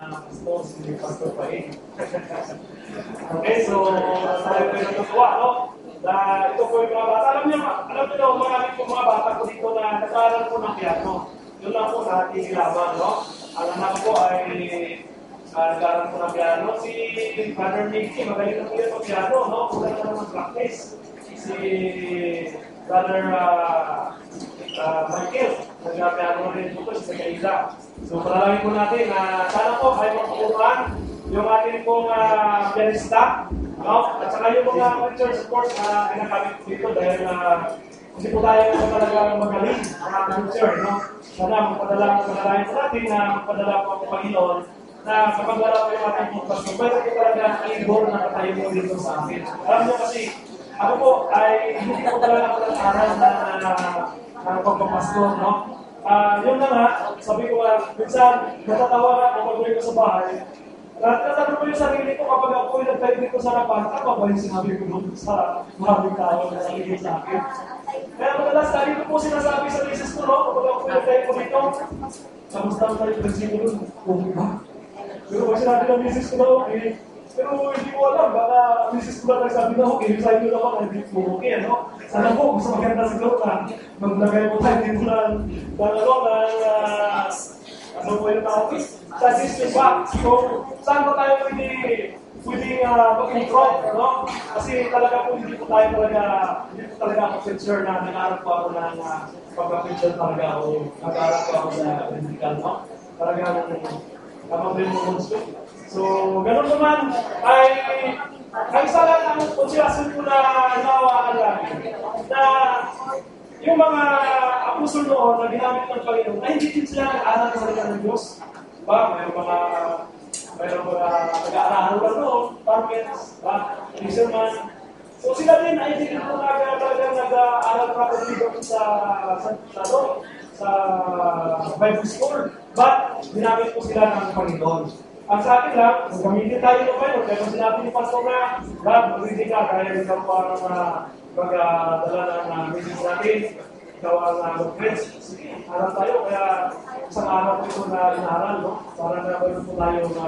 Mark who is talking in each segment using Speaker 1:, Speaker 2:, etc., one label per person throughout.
Speaker 1: pastor, si Pastor Pain. Okay, so tayo po yung natutuwa, no? Na ito po yung mga bata. Alam niyo, marami po mga bata po dito na nag-aaral po ng piano. Yun lang po sa ating ilaban, no? Ang anak ko ay nag-aaral po ng piano. Si Father Mickey, magaling na po yun ng piano, no? Kulang na naman practice. Si Brother Michael, nag-piano rin po sa Kaila. So, panalangin po natin na sana po ay magpupunan yung ating pong pianista, no? At saka yung mga teacher support na kinakamit po dito dahil hindi po tayo talaga magaling mga teacher, no? Sana magpadala po natin na magpadala po ang Panginoon na kapag wala po yung ating pong pastor, pwede po talaga i-board na tayo po dito sa akin. Alam niyo kasi, ako po ay hindi ko talaga aral na pagpapastor, no? Yun na nga, sabi ko minsan, natatawa nga ako pag ko sa bahay. Natanong ko yung sarili ko kapag ako yung nag-type dito sa harapan, tama ba yung sinabi ko doon sa maraming tao na sarili sa akin? Kaya madalas, lagi ko po sinasabi sa misis ko, no? Kapag ako yung nag-type ko dito, kamusta mo tayo yung sino doon? Okay ba? Pero pag sinabi ng misis ko na okay, pero hindi ko alam, baka misis ko lang nagsabi na okay, yung sa'yo naman, hindi ko okay, no? Sana po, gusto maganda siguro na maglagay mo tayo dito ano po yung tawag? Sa system box. So, saan ba tayo pwede mag-control, no? Kasi talaga po, hindi po talaga ako sincere na nag-aaral po ako ng pagka-picture talaga ako. Nag-aaral po ako sa medical, no? Talaga tamang din mo gusto. So, ganun naman ay isa lang ang konsyasyon ko na nawaan lang na yung mga apostol noon na ginamit ng Panginoon ay hindi din sila nag-aaral sa salita ng Diyos. Mayroon mga nag-aaral lang noon, parments, fisherman. So sila din ay hindi po talagang nag-aaral properly doon sa Bible school. But ginamit po sila ng Panginoon. Ang sa akin lang, gamitin tayo ng Panginoon. Kaya kung sinabi ni Pastor na, mag-ready ka dahil ikaw pa magdala ng message natin, ikaw ang mag-friends. Sige, harap tayo. Kaya isang araw po ito na inaral, no? Para na mayroon po tayo na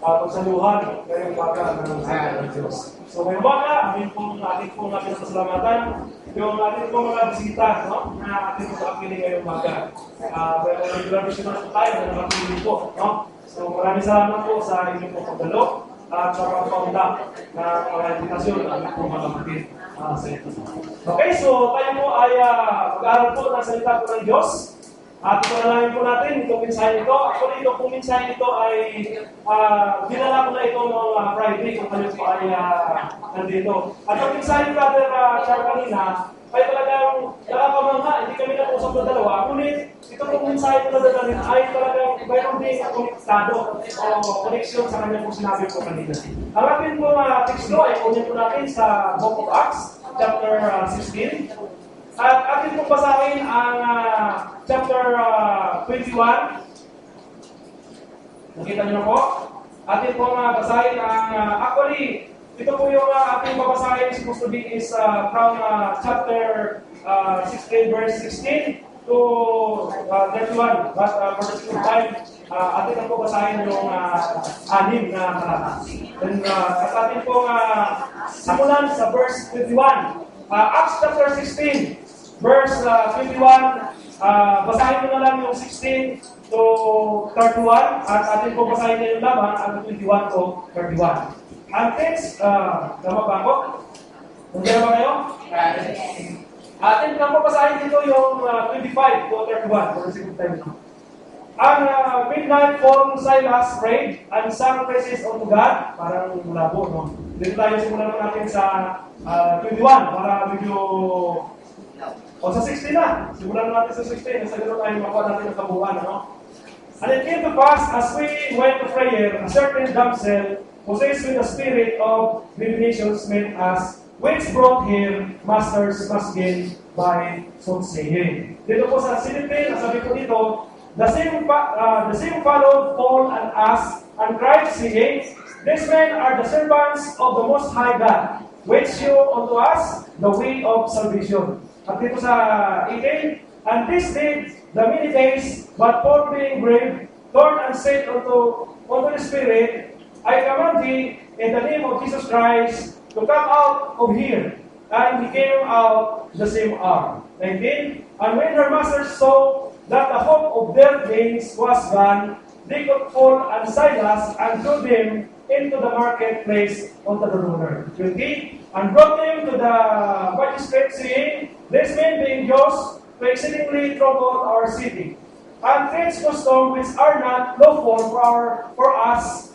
Speaker 1: pagsaluhan ngayong baga ng Diyos. So ngayong baga, ating po natin pasalamatan yung ating po mga bisita, no? Na ating po kapiling ngayong baga. Pero regular visioners po tayo na nakapiling po, no? So maraming salamat po sa inyong po pagdalo at sa pagpaunda ng mga invitasyon na ating po mga kapatid. Okay, so tayo po ay mag-aaral po ng salita po ng Diyos. At ipanalangin po natin itong mensahe ito. Actually, itong mensahe ito ay dinala ko na ito noong Friday kung tayo po ay nandito. At ang mensahe ni Brother Char kanina ay talagang nakakamangha. Hindi kami nag-usap na dalawa. Ngunit ito pong mensahe ko na dadalhin ay talagang mayroon din konektado o connection sa kanya kung sinabi ko kanina. Ang ating po teksto ay kunin po natin sa Book of Acts, chapter 16. At atin pong basahin ang chapter 21. Nakita niyo na po? Atin pong basahin ang, actually, ito po yung ating babasahin supposed to be is from chapter 16 verse 16 to 31. But for the sake of time, atin na po basahin yung 6 na talata. At atin pong simulan sa verse 21. Acts chapter 16, verse 21, basahin mo na lang yung 16 to 31, at atin po basahin na yung laban, ang 21 to 31. Ang text, tama ba ako? Nandiyan ba kayo? Atin lang po basahin dito yung 25 to 31, for the sake of time. Ang midnight from Silas prayed and sang praises unto God. Parang malabo, no? Dito tayo simulan natin sa 21 para medyo sa 16 na. Simulan natin sa 16. Sa gano'n tayo makuha natin ang kabuuan, no? And it came to pass as we went to prayer, a certain damsel possessed with the spirit of divinations met us, which brought her master's gain by soothsaying. Dito po sa Philippines, sabi ko dito, the same followed Paul and us, and cried, saying, these men are the servants of the Most High God, which show unto us the way of salvation. At dito sa 18, and this did the many days, but Paul being brave, Lord, and said unto the spirit, I command thee in the name of Jesus Christ to come out of here. And he came out the same hour. 19. And when her masters saw that the hope of their days was gone, they took Paul and Silas and threw them into the marketplace unto the ruler. 20. And brought them to the magistrate, saying, These men being Jews, to exceedingly trouble our city, and teach customs which are not lawful for us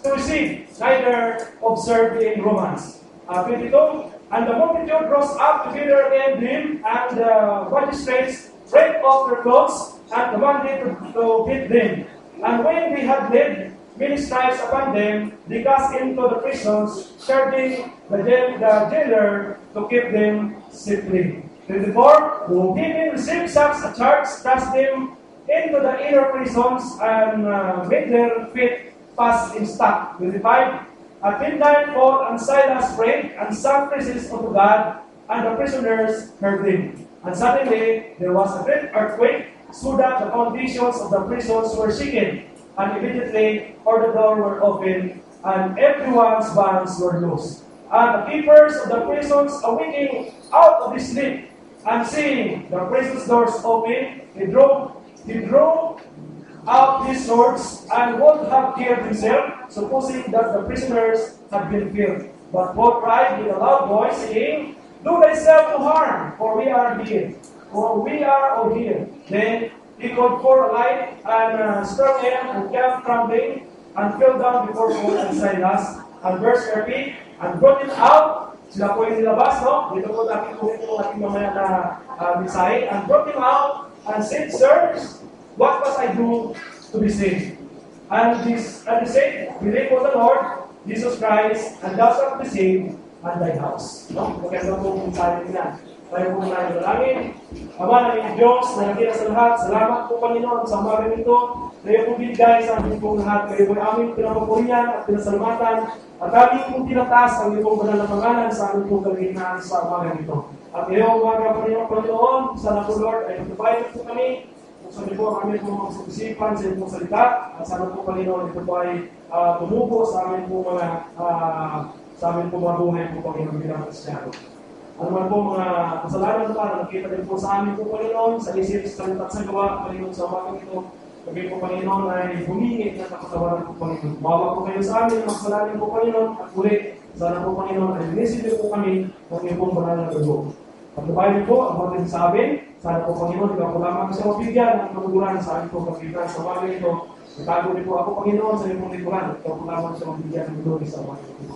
Speaker 1: to receive, neither observe in Romans. 22. And the multitude rose up together against him, and the magistrates rent off their clothes and commanded to beat them. And when they had laid many stripes upon them, they cast into the prisons, charging the jailer to keep them safely. 24. Who giving received such a charge, cast them into the inner prisons, and made their feet fast in stock. 25. At midnight, Paul and Silas prayed and sang praises unto God, and the prisoners heard them. And suddenly there was a great earthquake, so that the foundations of the prisons were shaken, and immediately all the doors were opened, and everyone's bonds were loosed. And the keepers of the prisons, awaking out of his sleep, and seeing the prison's doors open, he drew out his swords, and would have killed himself, supposing that the prisoners had been killed. But Paul cried with a loud voice, saying, Do thyself no harm, for we are here. For we are all here. Then he called for a light, and struck him, and came trembling, and fell down before Paul and Silas, and verse 30, and brought him out. Sila po yung nilabas, no? Dito po natin po ito ating mamaya na mensahe. And brought him out, and said, Sirs, what must I do to be saved? And he said, Believe on the Lord Jesus Christ, and thou shalt be saved, and thy house. No? Maganda po kung sabi nila. Tayo po tayo dalangin. Ama namin Diyos, na nakita sa lahat, salamat po Panginoon sa umaga nito. Kayo po binigay sa amin po lahat. Kayo po aming pinapapurihan at pinasalamatan. At aming po tinataas ang iyong banal na pangalan sa aming po kalinahan sa umaga nito. At ngayong umaga Panginoon, sana po Lord ay magtabayan po kami. Buksan niyo po ang aming po mga isipan sa iyong salita. At sana po Panginoon, ito po ay tumubo sa amin po mga buhay po Panginoon bilang Kristyano. Ano man po mga kasalanan pa na nakita din po sa amin po Panginoon, sa isip, sa salita at sa gawa, Panginoon sa umagang ito. Kami po Panginoon ay humingi ng kapatawaran po Panginoon. Mawa po kayo sa amin, makasalanan po Panginoon, at ulit, sana po Panginoon ay linisipin po kami ng iyong pong banal na dugo. Pagkabayan niyo po ang mga sa amin, sana po Panginoon, ikaw po lamang sa mabigyan ng kamuguran sa amin po pagkikitan sa umagang ito. Itago niyo po ako Panginoon sa iyong pong likuran, ikaw po lamang sa mabigyan ng glory sa umagang ito.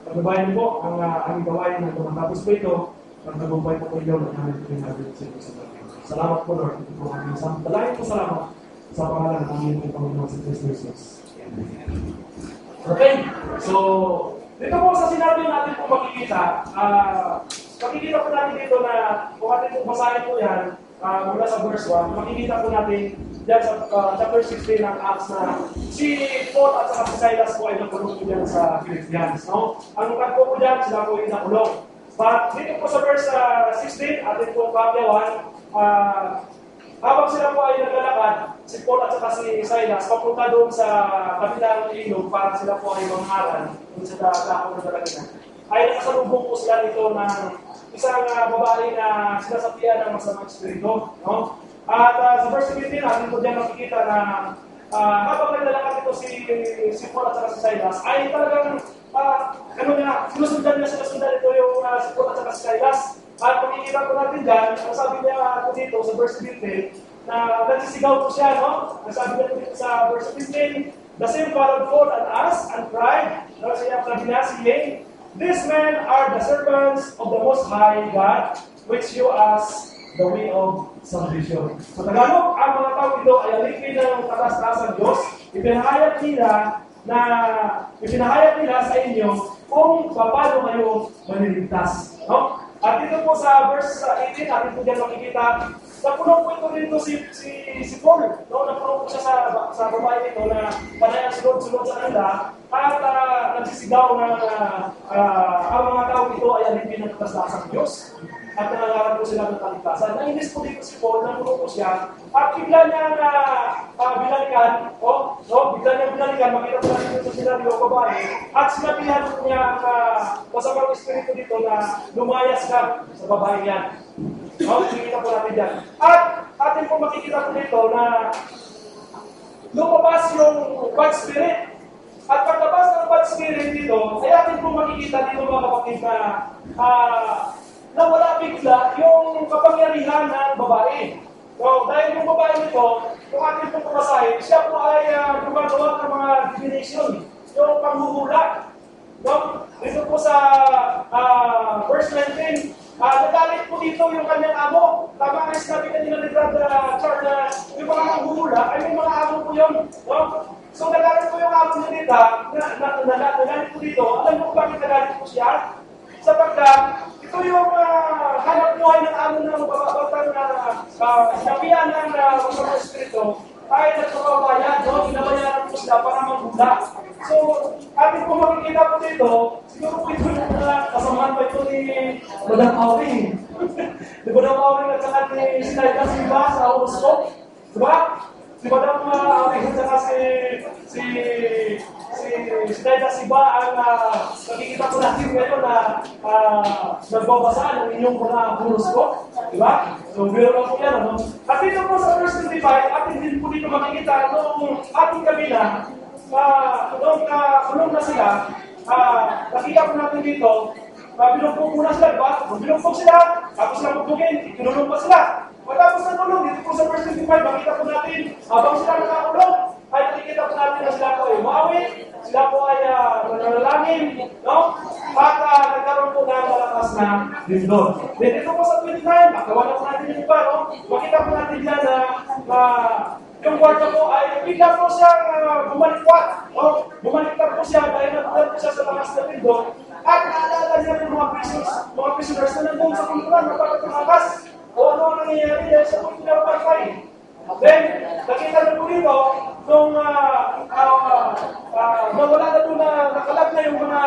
Speaker 1: Pagkabayan po ang aming gawain na tumatapos po ito, pagkagumpay po po yun ang aming pinagawin sa ito sa bagay. Salamat po Lord. Ito po aming dalangin po salamat sa pangalan ng aming Panginoon sa Kristo Jesus. Okay, so dito po sa sinabi natin po makikita po natin dito na kung atin po basahin po yan mula sa verse 1, makikita po natin dyan sa chapter 16 ng Acts na si Paul at saka si Silas po ay nakulong po dyan sa Philippians. No? Ang nagpo po dyan, sila po ay nakulong. But dito po sa verse 16, atin po kapyawan, habang sila po ay naglalakad, si Paul at saka si Silas, papunta doon sa kabilang ilog para sila po ay mangharan doon sa dako na talaga na. Ay nakasalubong po sila nito ng isang babae na sinasapian ng masamang espiritu. No? At sa verse 15, atin po dyan makikita na habang naglalakad ito si Paul at saka si Silas, ay talagang sinusundan ito yung si Paul at saka si Silas. At makikita po natin dyan, sabi niya po dito sa verse 15, na nagsisigaw po siya, no? Nasabi niya po dito sa verse 15, the same followed Paul and us and cried, sabi niya, saying, These men are the servants of the Most High God, which you ask the way of salvation. Sa Tagalog, ang mga tao ito ay alipin ng katas-tasang Diyos. Ipinahayag nila sa inyo kung paano kayo maniligtas. No? At dito po sa verse 18, natin po dyan makikita, napuno po ito dito si Paul. No? Napuno po siya sa babae nito na panayang sulod-sulod sa kanda at nagsisigaw na ang mga tao ito ay alipin ng katas-tasang Diyos. at nangangarap po sila ng kaligtasan. Nainis po dito si Paul, namuno po siya, at bigla niya binalikan, bigla niya binalikan, makita po natin ito sila ng babae, at sinabihan po niya ang masamang espiritu dito na lumayas ka sa babae yan. Makikita po natin yan. At atin po makikita po dito na lumabas yung bad spirit. At pagkabas ng bad spirit dito, ay atin po makikita dito mga kapatid na wala bigla yung kapangyarihan ng babae. So, dahil yung babae nito, kung atin po papasahin, siya po ay gumagawa ng mga divination, yung panghuhula. No? Dito po sa verse 19, nagalit po dito yung kanyang amo. Tama nga sinabi kanina ni Brother Char na yung mga manghuhula ay may mga amo po yun. No? So nagalit po yung amo niya dito, nagalit po dito. Alam mo bakit nagalit po siya? Sapagkat ito yung hanap buhay ng amo ng babatang sinabihan ng mga espiritu ay nagpapabayan, no? Ginabayaran po sila para maghula. So, atin po makikita po dito, siguro po ito yung kasamahan pa ito ni Madam Auring. Di Madam Auring at saka ni Sinayda Siba sa horoscope. Diba? Si Madam Auring at saka si Sinayda Siba ang nakikita po natin ngayon na nagbabasa ng inyong mga horoscope. Diba? So, biro lang po yan. Ano? At dito po sa verse 25, atin din po dito makikita nung ating kabila, nung na sila, nakita po natin dito, binugbog muna sila, diba? Binugbog sila, tapos sila bugbogin, tinulong pa sila. Matapos na tulong, dito po sa verse 25, makita po natin, habang sila nakakulong, ay nakikita po natin na sila po ay umawit, sila po ay nanalangin, no? At nagkaroon po ng malakas na lindol. Dito po sa 29, makawan po natin yung iba, no? Makita po natin dyan na yung kwarta po ay bigla po siyang bumalikwat. No? Bumalikwat po siya dahil natulan po siya sa lakas na lindol. At naalala niya yung mga prisoners na nandun sa kulturan na bakit tumakas. O ano ang nangyayari dahil sa kulturan patay. Then, nakita na po dito, nung nawala na po na nakalag na yung mga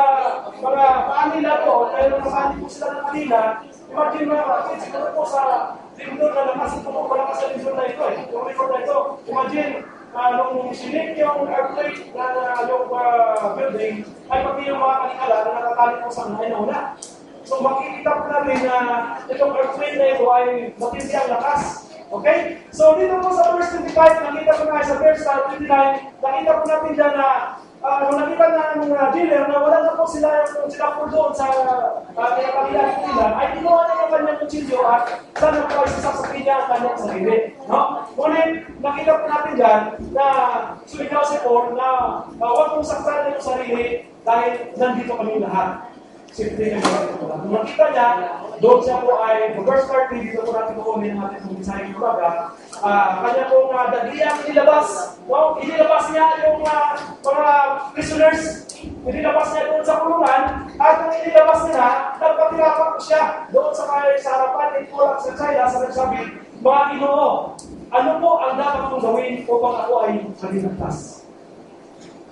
Speaker 1: paan nila po, dahil nakasali po sila ng kanila, imagine mga kapatid, siguro po sa lindol na lakas, ito po malakas sa lindol na ito yung record na ito. Imagine, nung sinik yung earthquake na yung building, ay pati yung mga kalikala na nakatali po sa mga inauna. So makikita po natin na itong earthquake na ito ay matindi ang lakas. Okay? So dito po sa verse 25, nakita po na sa verse 29, nakita po natin dyan na nung nakita ng dealer na wala na po sila po doon sa pinapagilala nila, ay ginawa na yung kanyang kutsilyo at sana po ay sasaksakin niya ang kanyang sarili. No? Ngunit, nakita po natin dyan na sumigaw si Paul na huwag mong saktan yung sarili dahil nandito kami lahat. Simple na ito. Nung nakita niya, doon siya po ay, verse 30, dito po natin kukunin ang ating mensahe ng umaga, kanya pong dagiyang inilabas. No? Inilabas niya yung mga prisoners, inilabas niya doon sa kulungan, at nung inilabas niya, nagpatirapan ko siya doon sa harapan ni Paul at Silas sa nagsabi, mga Ginoo, ano po ang dapat kong gawin upang ako ay maligtas?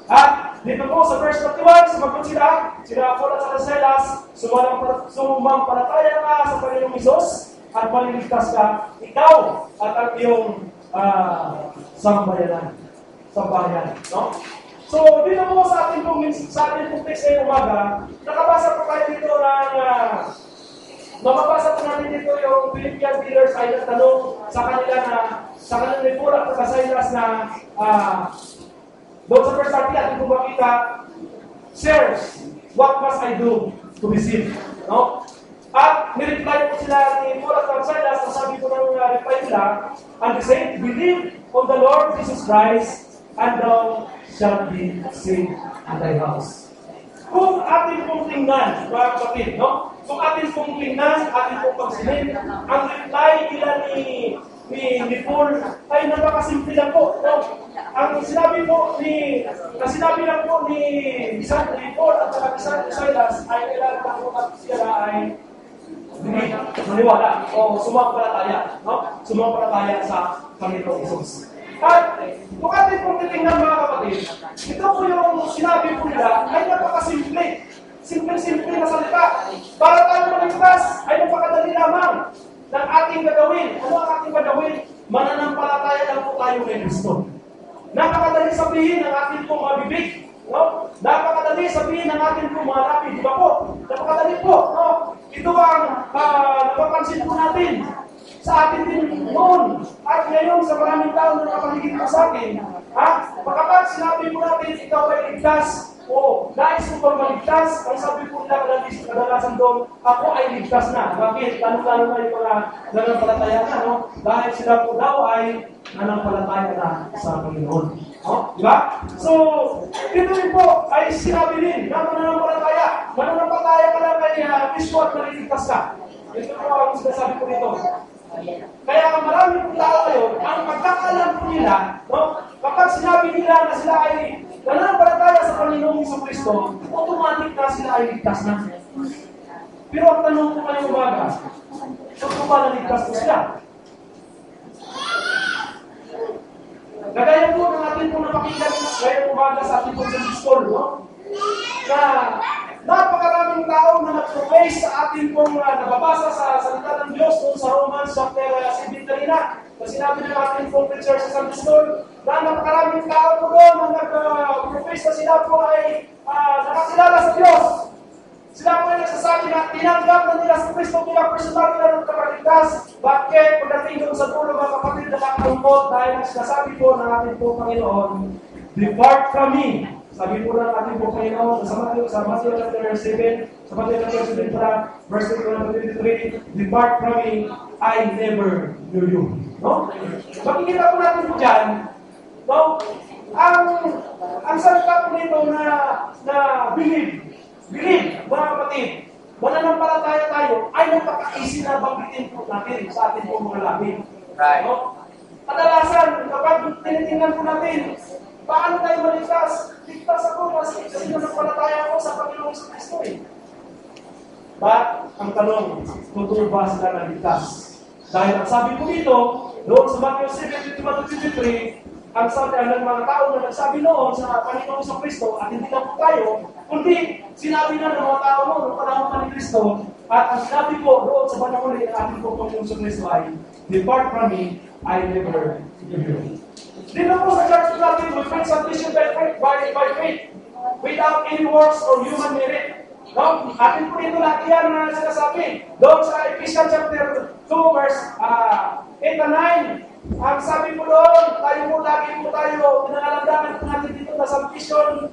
Speaker 1: At dito po sa verse 31, sumagot sila Paul at Silas, sumampalataya ka sa Panginoong Hesus at maliligtas ka, ikaw at ang iyong sambayan. No? So, dito po sa ating pong text ngayong umaga, nakabasa po tayo dito ng mababasa po natin dito yung Philippian leaders ay nagtanong sa kanila ni Paul at Silas na doon sa verse 30, ating kung makita, Sirs, what must I do to be saved? No? At nireply po sila ni Paul at Silas, sabi po ng reply nila, and they say, believe on the Lord Jesus Christ, and thou shalt be saved in thy house. Kung ating pong tingnan, mga kapatid, no? Kung ating pong tingnan, ating pong pagsilin, ang reply nila ni Paul ay napakasimple lang po. No? Ang sinabi lang po ni Paul at saka ni Silas ay kailangan lang po at sila ay maniwala o sumampalataya. No? Sumampalataya sa Panginoong Hesus. At kung ating pong titingnan mga kapatid, ito po yung sinabi po nila ay napakasimple. Simple na salita. Para tayo maligtas ay napakadali lamang ng ating gagawin. Ano ang ating gagawin? Mananampalataya lang po tayo kay Kristo. Napakadali sabihin ng ating pong mga bibig. No? Napakadali sabihin ng ating pong mga labi. Di ba po? Napakadali po. No? Ito ang napapansin po natin sa atin din noon at ngayon sa maraming tao na nakapaligid po sa atin. Pagkapat sinabi po natin, ikaw ay ligtas. O, nais mo pang maligtas, ang sabi po nila kadalasan doon, ako ay ligtas na. Bakit? Lalo-lalo na yung mga nanampalataya na, no? Dahil sila po daw ay nanampalataya na sa Panginoon. No? Diba? So, ito rin po ay sinabi din na mananampalataya. Mananampalataya ka lang kay Kristo at maliligtas ka. Ito po ang sinasabi ko dito. Kaya maraming tao ngayon, ang pagkakalam po nila, no? Kapag sinabi nila na sila ay nananampalataya sa Panginoong Kristo, automatic na sila ay ligtas na. Pero ang tanong ko ngayong umaga, kung ba naligtas po sila? Kagaya po ng ating po napakinggan ngayong umaga sa ating po sa school, no? Na napakaraming tao na nag-profess sa ating pong nababasa sa salita ng Diyos doon sa Romans chapter 17 kanina. Na sinabi ng ating pong preacher sa Sunday School na napakaraming tao po doon na nag-profess na sila po ay nakakilala sa Diyos. Sila po ay nagsasabi na tinanggap na nila sa Kristo bilang personal nila ng kapalitas. Bakit? Pagdating doon sa dulo mga kapatid nakakalungkot dahil sinasabi po ng ating pong Panginoon, depart from me. Sabi po ng ating po Panginoon sa Matthew chapter 7, sa Matthew chapter 7 verse 23, depart from me, I never knew you. No? Makikita po natin po dyan, no? Ang salita po nito na believe, mga kapatid, mananampalataya tayo, ay napaka-easy na banggitin po natin sa ating po mga labi.
Speaker 2: Right.
Speaker 1: No? Kadalasan, kapag tinitingnan po natin, paano tayo maligtas? Ligtas ako kasi nananampalataya ako sa Panginoong Kristo eh. But, ang tanong, totoo ba sila na ligtas? Dahil ang sabi ko dito, doon sa Matthew 7:21-23, ang sabi ng mga tao na nagsabi noon sa Panginoong sa Kristo, at hindi lang po tayo, kundi sinabi na ng mga tao noon, ng panahon pa ni Kristo, at ang sinabi ko doon sa panahon ng ating po Panginoong sa Kristo ay, depart from me, I never knew you. Dito po sa church natin, we find salvation by faith, without any works or human merit. No? Atin po dito lagi yan na sinasabi. Doon sa Ephesians chapter 2, verse 8 and 9, ang sabi po doon, tayo po lagi po tayo, pinangalandakan po natin dito na salvation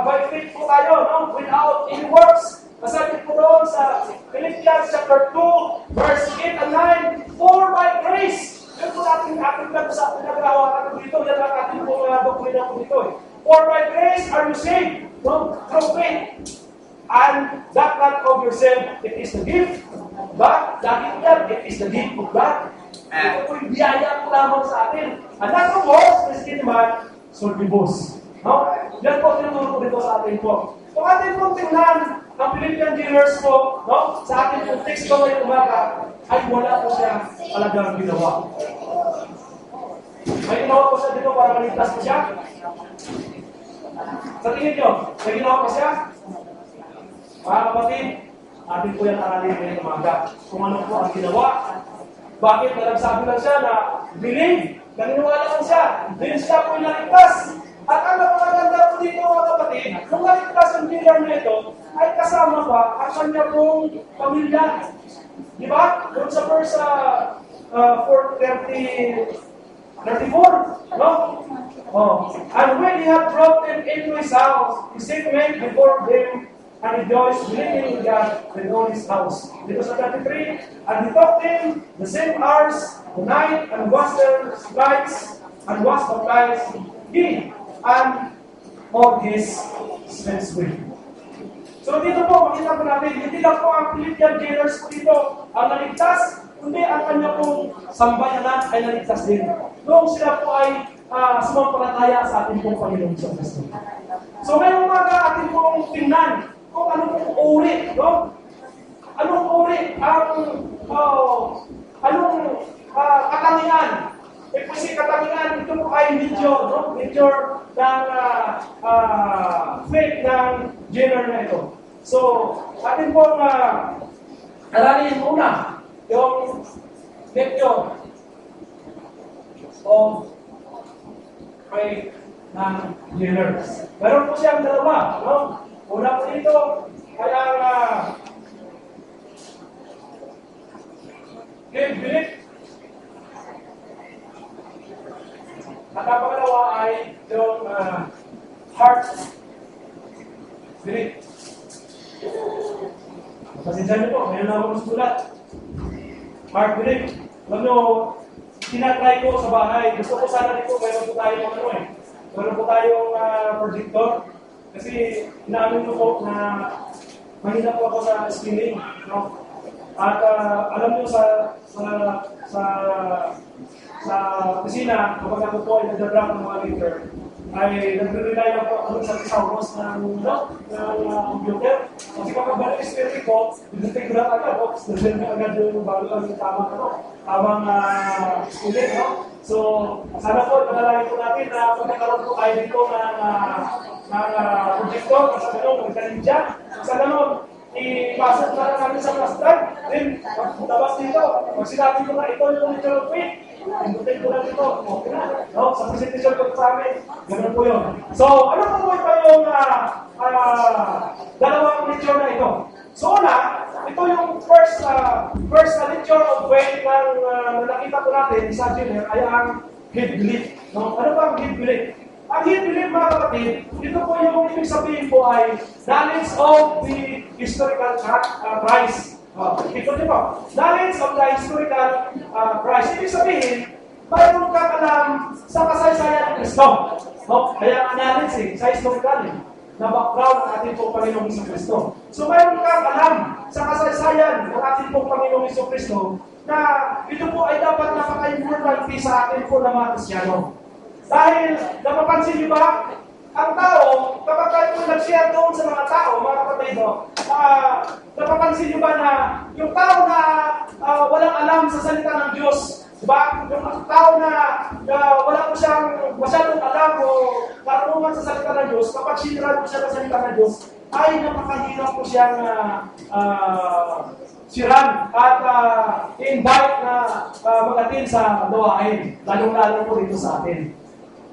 Speaker 1: by faith po tayo, no? Without any works. Masabi po doon sa Philippians chapter 2, verse 8 and 9, for by grace. Yan po ating pinag-awa dito, yan ang ating po dokumento po dito. For by grace are you saved, no? Through faith. And that not of yourself, it is the gift. But, dahil yan, it is the gift of God. Ito po yung biyaya po lamang sa atin. And not of us, is man, solvibus. No? Yan po tinuturo ko dito sa atin po. Kung atin pong tingnan ang Philippian dealers po, no? Sa atin pong text ko ngayong umaga, ay wala po siya talagang ginawa. May ginawa po siya dito para maligtas po siya? Sa tingin nyo, may ginawa po siya? Mga kapatid, atin po yan aralin ngayong umaga. Kung ano po ang ginawa. Bakit? Nagsabi lang siya na believe, naniniwala lang siya. Din siya po yung naligtas. At ang napakaganda po dito mga kapatid, nung naligtas ang dealer na ito, ay kasama pa ang kanya pong pamilya. Di ba? Doon sa verse 34, no? Oh. And when he had brought them into his house, he set men before them and rejoiced, believing in God and all his house. Dito sa 33, and he taught them the same hours, the night, and washed their lights, and was baptized, he and all his friends with. So dito po, makita po natin, hindi lang po ang Philippian jailers po dito ang naligtas, kundi ang kanya pong sambayanan ay naligtas din. Noong sila po ay sumampalataya sa ating pong Panginoon sa Kristo. So ngayong umaga ating pong tingnan kung ano pong uri, no? Anong uri anong katangian? Kasi katangian ito po ay nature, no? Nature ng faith ng jailer na ito. So, atin pong aralin muna yung nature of faith ng leaders. Meron po siyang dalawa, no? Una po dito ay ang give belief. At ang pangalawa ay yung heart belief. Pasensya niyo po, ngayon na ako nasulat. Heart belief. Alam nyo, tinatry ko sa bahay. Gusto ko sana dito, mayroon po tayong mayroon po tayong projector. Kasi inaamin ko po na mahina po ako sa spinning. No? At alam niyo sa kusina, kapag ako po ay nagdadrop ng mga liter, ay nagre-rely ako sa thesaurus ng computer. Kasi kapag balik spirit ko, dinetect ko na agad, nagdadrop na agad yung bago lang yung tamang spirit, no? So, sana po, panalangin po natin na pagkakaroon po tayo dito ng projector, sa ganun, magkalim dyan. Sa ganun, ipasok na namin sa plastic, then, labas dito, pag sinabi ko na ito yung literal faith, imbutin ko na dito, okay na. No? Sa presentation ko sa amin, ganoon po yun. So, ano po ba yung dalawang lecture na ito? So, ito yung first lecture of faith na nakita ko natin sa Jenner ay ang head belief. No? Ano ba ang head belief? Ang head belief, mga kapatid, ito po yung ibig sabihin po ay knowledge of the historical Christ. Ito din po. Knowledge of the historical Christ. Ibig sabihin, mayroon kang alam sa kasaysayan ng Kristo. No? Kaya knowledge sa historical na background ng ating pong Panginoong Kristo. So mayroon kang alam sa kasaysayan ng ating pong Panginoong Kristo na ito po ay dapat napaka-importante sa atin po na mga Kristyano. Dahil, napapansin niyo ba, ang tao, kapag tayo po nag-share doon sa mga tao, mga kapatid, napapansin niyo ba na yung tao na walang alam sa salita ng Diyos, diba? Yung tao na wala po siyang masyadong alam o karunungan sa salita ng Diyos, kapag sinira po siya sa salita ng Diyos, ay napakahirap po siyang siran at invite na mag-attend sa gawain, lalong-lalo po dito sa atin.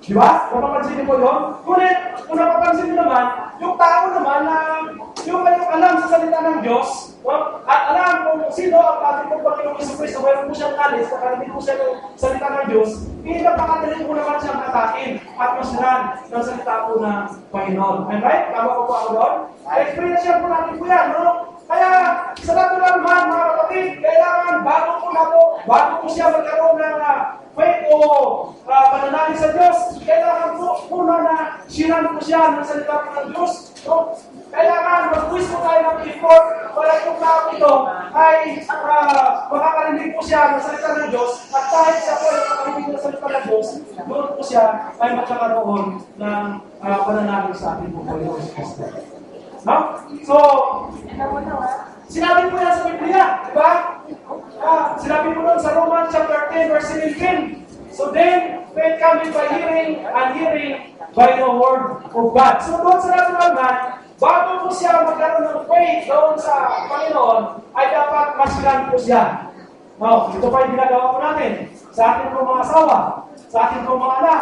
Speaker 1: Diba? Napapansin niyo po yun? Ngunit, kung napapansin niyo naman, yung tao naman na yung kayong alam sa salita ng Diyos, at alam kung sino ang ating pong Panginoong Jesucristo, mayroon po siyang knowledge, nakarinig po siya ng salita ng Diyos, hindi napakadali po naman siyang atakin at masiran ng salita po ng Panginoon. And right? Tama po po ako doon? Experience po natin po yan, no? Kaya, sa natural man, mga kapatid, kailangan bago po siya magkaroon ng faith o pananalig sa Diyos, kailangan po muna na siran po siya ng salita po ng Diyos. No? Kailangan mag-wish po tayo ng effort para itong tao ito ay makakarinig po siya ng salita ng Diyos at kahit siya po ay makakarinig ng salita ng Diyos, doon po siya ay magkakaroon ng pananalig sa ating po Panginoon Kristo. No? So, sinabi po yan sa Biblia, di ba? Sinabi po doon sa Romans chapter 10, verse 17. So then, faith coming by hearing, and hearing by the word of God. So doon sa natural man, bago po siya magkaroon ng faith doon sa Panginoon, ay dapat masilan po siya. No, ito pa yung ginagawa po natin sa ating po mga asawa, sa ating po mga anak.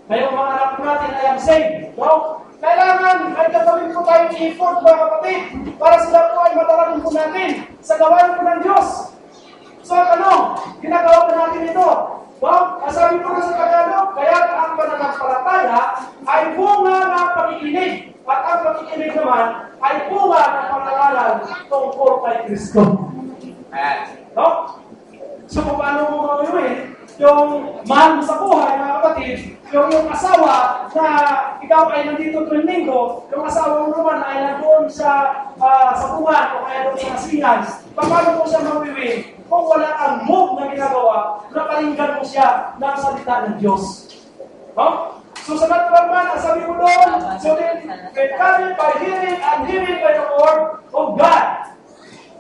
Speaker 1: Ngayong mga anak po natin ay ang saved. No? Kailangan ay gagawin po tayong effort, mga kapatid, para sila po ay matarapin po natin sa gawain po ng Diyos. So, ginagawa po natin ito. Well, sabi po na sa Tagalog, kaya ang pananampalataya ay bunga ng pakikinig. At ang pakikinig naman ay bunga ng pangalan tungkol kay Kristo. No? So, paano mo gawin? Yung mahal mo sa buhay, mga kapatid, yung asawa na ikaw ay nandito tuwing linggo, yung asawa mo naman ay nandoon sa buwan o kaya doon sa kasingan, paano mo siya mawiwin kung wala kang move na ginagawa na palinggan mo siya ng salita ng Diyos? No? So sa natural man, sabi mo doon, so then, coming by hearing and hearing by the word of God.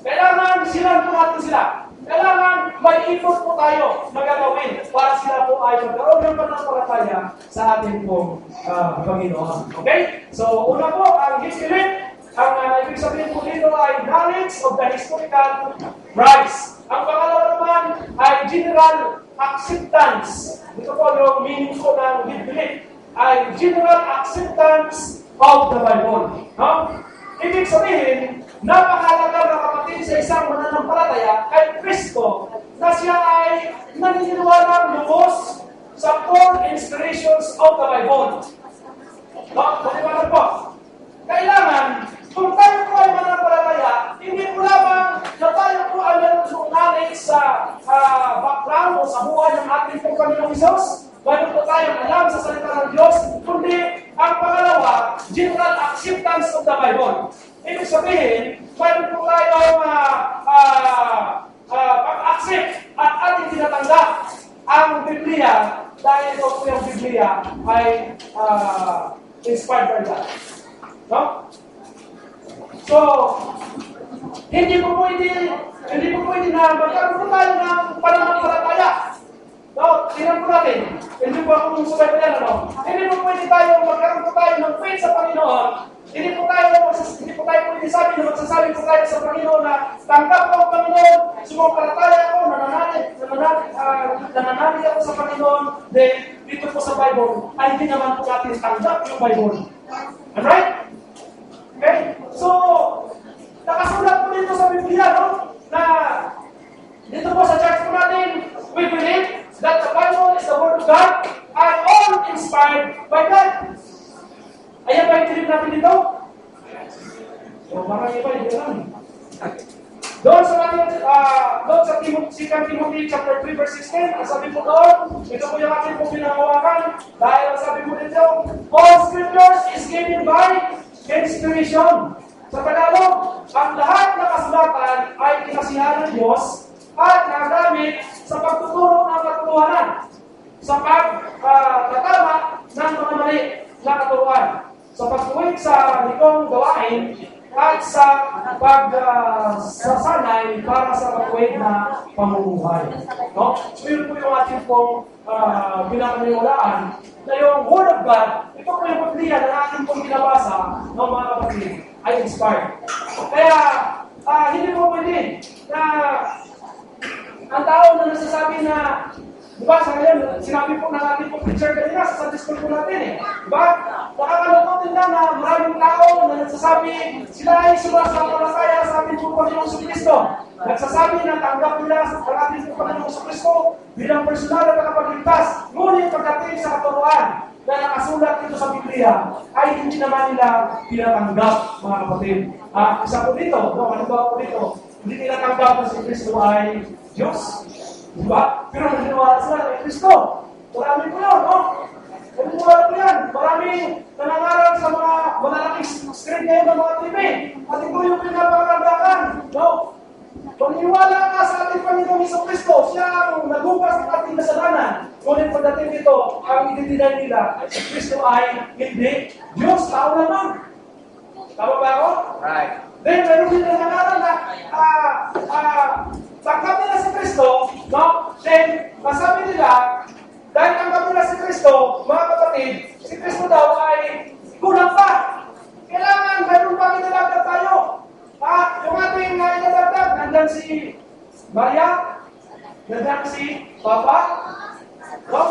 Speaker 1: Kailangan silan po natin sila. Kailangan may effort po tayo na gagawin para sila po ay magkaroon ng pananampalataya sa ating pong Panginoon. Okay? So, una po, ang history, ang ibig sabihin po dito ay knowledge of the historical Christ. Ang pangalawa naman ay general acceptance. Ito po yung meaning ko ng belief ay general acceptance of the Bible. No? Ibig sabihin, napakahalaga na kapatid sa isang mananampalataya kay Kristo na siya ay naniniwala lubos sa core inspirations of the Bible. No? Paliwanag po. Kailangan, kung tayo po ay mananampalataya, hindi po lamang na tayo po ay meron knowledge sa background o sa buhay ng ating pong Panginoong Hesus, mayroon po tayong alam sa salita ng Diyos, kundi ang pangalawa, general acceptance of the Bible. Ibig sabihin, mayroon po tayong pag-accept at ating tinatanggap ang Biblia dahil ito po yung Biblia ay inspired by God. No? So, hindi po pwede na magkaroon po tayo ng pananampalataya. No, tingnan po natin. Hindi po ako musubay pa yan, ano? Hindi po pwede tayo magkaroon po tayo ng faith sa Panginoon. Hindi po tayo pwede sabi na magsasabi po tayo sa Panginoon na tanggap ko ang Panginoon, sumampalataya ako, nananalig ako sa Panginoon, then dito po sa Bible, ay hindi naman po natin tanggap yung Bible. Alright? Okay? So, nakasulat po dito sa Biblia, no? Na dito po sa church po natin, we believe that the Bible is the Word of God and all inspired by God. Ayan ba yung believe natin dito? So, marami pa yung lang. Doon sa 2 Timothy chapter 3 verse 16, ang sabi po doon, ito po yung ating po pinangawakan, dahil ang sabi po dito, all scriptures is given by inspiration. Sa Tagalog, ang lahat ng kasulatan ay kinasihan ng Diyos at nagamit sa pagtuturo ng katotohanan, sa pagtatama ng mga mali na katuruan, sa pagtuwid sa likong gawain, at sa pagsasanay para sa pagtuwid na pamumuhay. No? So yun po yung ating pong pinapaniwalaan na yung Word of God, ito po yung Biblia na ating pong binabasa ng mga kapatid ay inspired. Kaya hindi po pwede na ang tao na nasasabi na, di ba, sa ngayon, sinabi po ng ating pong preacher kanina sa Sunday school po natin eh. Di ba? Nakakalungkot din na maraming tao na nagsasabi, sila ay sumasampalataya sa ating pong Panginoong Kristo. Nagsasabi na tanggap nila sa ating pong Panginoong Kristo bilang personal na nakapagligtas. Ngunit pagdating sa katuruan na nakasulat dito sa Biblia, ay hindi naman nila tinatanggap, mga kapatid. Isa po dito, ano ba po dito? Hindi nila tanggap na si Kristo ay Diyos. Diba? Pero naniniwala sila kay Kristo. Marami po yun, no? Naniniwala po yan. Maraming nanangaral sa mga malalaking screen ngayon ng mga TV. At ito yung pinapangalandakan, no? Pagniwala ka sa ating Panginoong Hesus Kristo, siya ang nagugas ng ating kasalanan. Ngunit pagdating dito, ang ididinay nila, si Kristo ay hindi Diyos, tao naman. Tama ba ako?
Speaker 2: Right.
Speaker 1: Then, meron din nangangaral na tanggap nila si Kristo, no? Then, masabi nila, dahil tanggap nila si Kristo, mga kapatid, si Kristo daw ay kulang pa. Kailangan, mayroon pa kinalagdag tayo. Yung ating inadagdag, nandan si Maria, nandan si Papa, no?